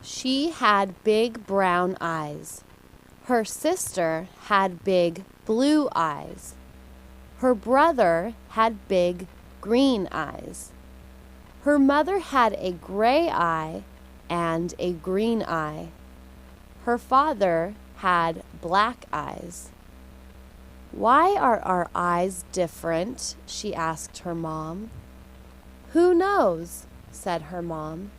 She had big brown eyes. Her sister had big blue eyes. Her brother had big green eyes. Her mother had a gray eye and a green eye. Her father had black eyes. "Why are our eyes different?" she asked her mom. "Who knows?" said her mom.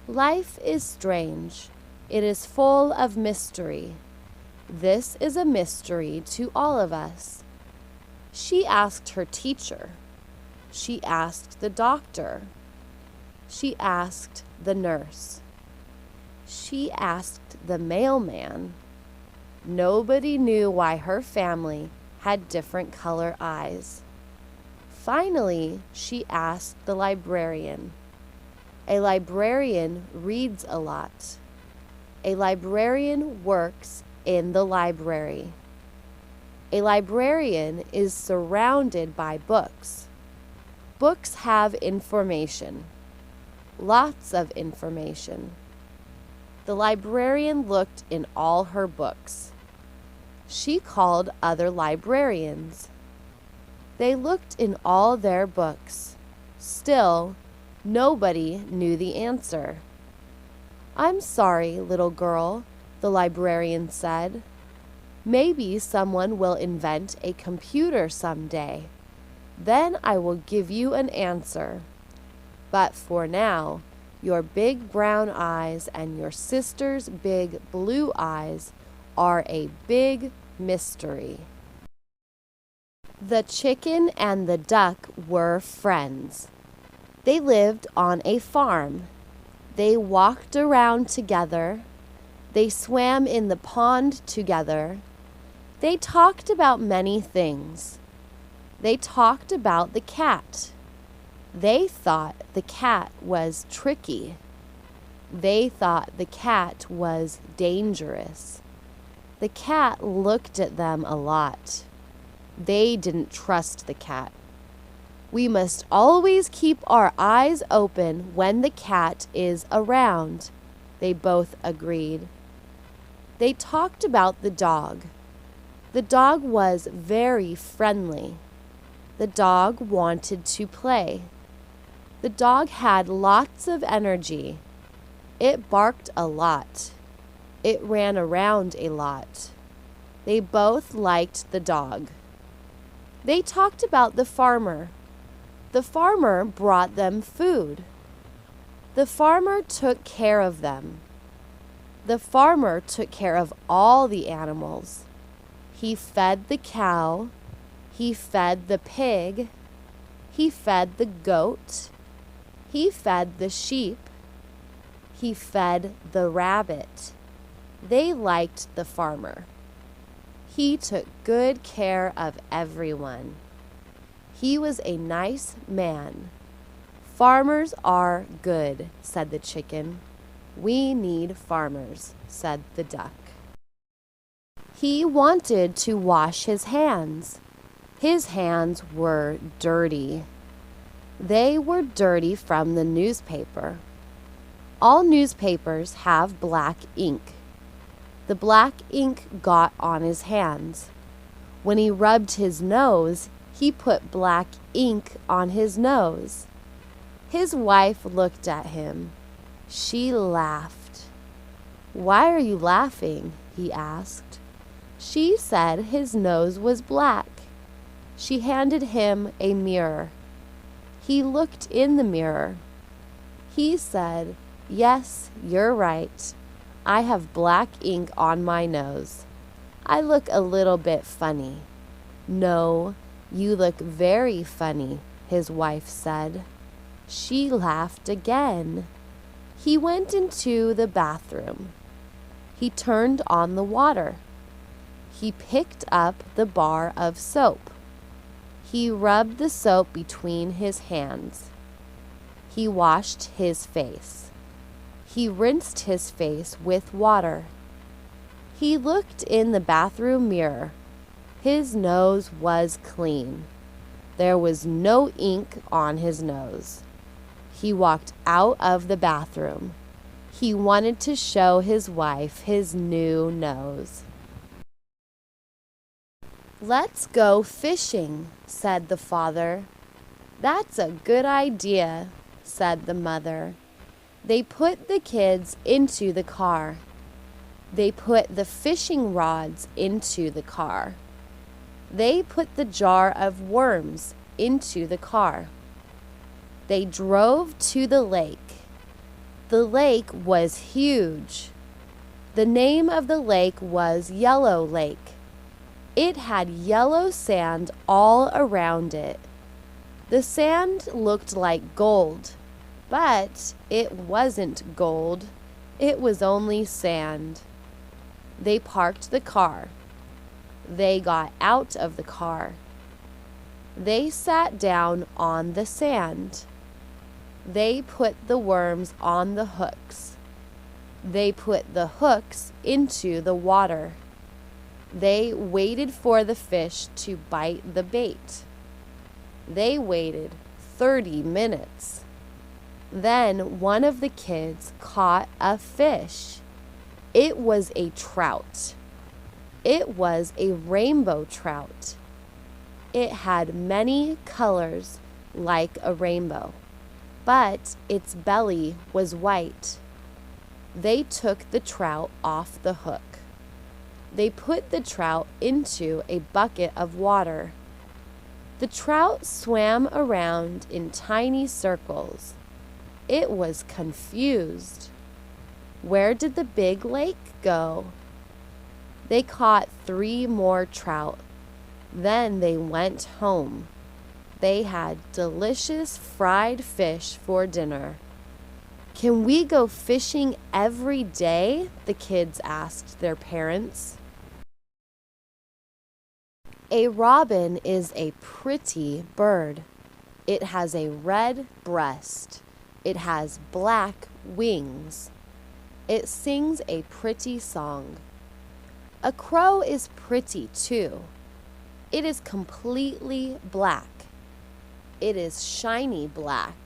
"Life is strange. It is full of mystery. This is a mystery to all of us." She asked her teacher. She asked the doctor. She asked the nurse. She asked the mailman. Nobody knew why her family had different color eyes. Finally, she asked the librarian. A librarian reads a lot. A librarian works in the library. A librarian is surrounded by books. Books have information. Lots of information. The librarian looked in all her books. She called other librarians. They looked in all their books. Still, nobody knew the answer. "I'm sorry, little girl," the librarian said. "Maybe someone will invent a computer someday. Then I will give you an answer. But for now, your big brown eyes and your sister's big blue eyes are a big mystery." The chicken and the duck were friends. They lived on a farm. They walked around together. They swam in the pond together. They talked about many things. They talked about the cat. They thought the cat was tricky. They thought the cat was dangerous. The cat looked at them a lot. They didn't trust the cat. "We must always keep our eyes open when the cat is around," they both agreed. They talked about the dog. The dog was very friendly. The dog wanted to play. The dog had lots of energy. It barked a lot. It ran around a lot. They both liked the dog. They talked about the farmer. The farmer brought them food. The farmer took care of them. The farmer took care of all the animals. He fed the cow. He fed the pig. He fed the goat. He fed the sheep. He fed the rabbit. They liked the farmer. He took good care of everyone. He was a nice man. "Farmers are good," said the chicken. "We need farmers," said the duck. He wanted to wash his hands. His hands were dirty. They were dirty from the newspaper. All newspapers have black ink. The black ink got on his hands. When he rubbed his nose, he put black ink on his nose. His wife looked at him. She laughed. "Why are you laughing?" he asked. She said his nose was black. She handed him a mirror. He looked in the mirror. He said, "Yes, you're right. I have black ink on my nose. I look a little bit funny." "No, you look very funny," his wife said. She laughed again. He went into the bathroom. He turned on the water. He picked up the bar of soap. He rubbed the soap between his hands. He washed his face. He rinsed his face with water. He looked in the bathroom mirror. His nose was clean. There was no ink on his nose. He walked out of the bathroom. He wanted to show his wife his new nose. "Let's go fishing," said the father. "That's a good idea," said the mother. They put the kids into the car. They put the fishing rods into the car. They put the jar of worms into the car. They drove to the lake. The lake was huge. The name of the lake was Yellow Lake. It had yellow sand all around it. The sand looked like gold, but it wasn't gold. It was only sand. They parked the car. They got out of the car. They sat down on the sand. They put the worms on the hooks. They put the hooks into the water. They waited for the fish to bite the bait. They waited 30 minutes. Then one of the kids caught a fish. It was a trout. It was a rainbow trout. It had many colors like a rainbow, but its belly was white. They took the trout off the hook. They put the trout into a bucket of water. The trout swam around in tiny circles. It was confused. Where did the big lake go? They caught 3 more trout. Then they went home. They had delicious fried fish for dinner. "Can we go fishing every day?" the kids asked their parents. A robin is a pretty bird. It has a red breast. It has black wings. It sings a pretty song. A crow is pretty too. It is completely black. It is shiny black.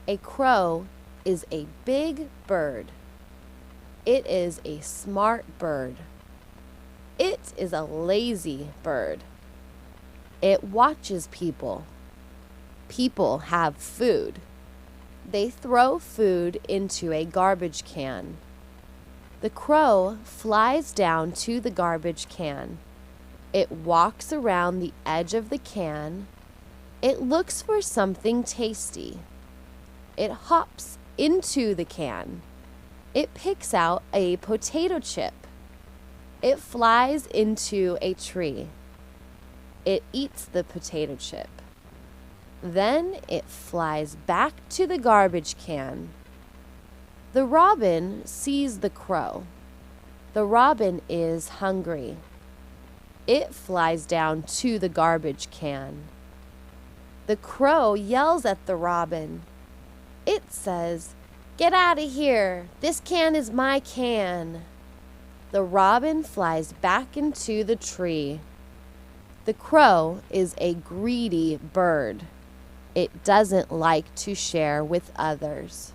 A crow is a big bird. It is a smart bird. It is a lazy bird. It watches people. People have food. They throw food into a garbage can. The crow flies down to the garbage can. It walks around the edge of the can. It looks for something tasty. It hops into the can. It picks out a potato chip. It flies into a tree. It eats the potato chip. Then it flies back to the garbage can. The robin sees the crow. The robin is hungry. It flies down to the garbage can. The crow yells at the robin. It says, "Get out of here! This can is my can!" The robin flies back into the tree. The crow is a greedy bird. It doesn't like to share with others.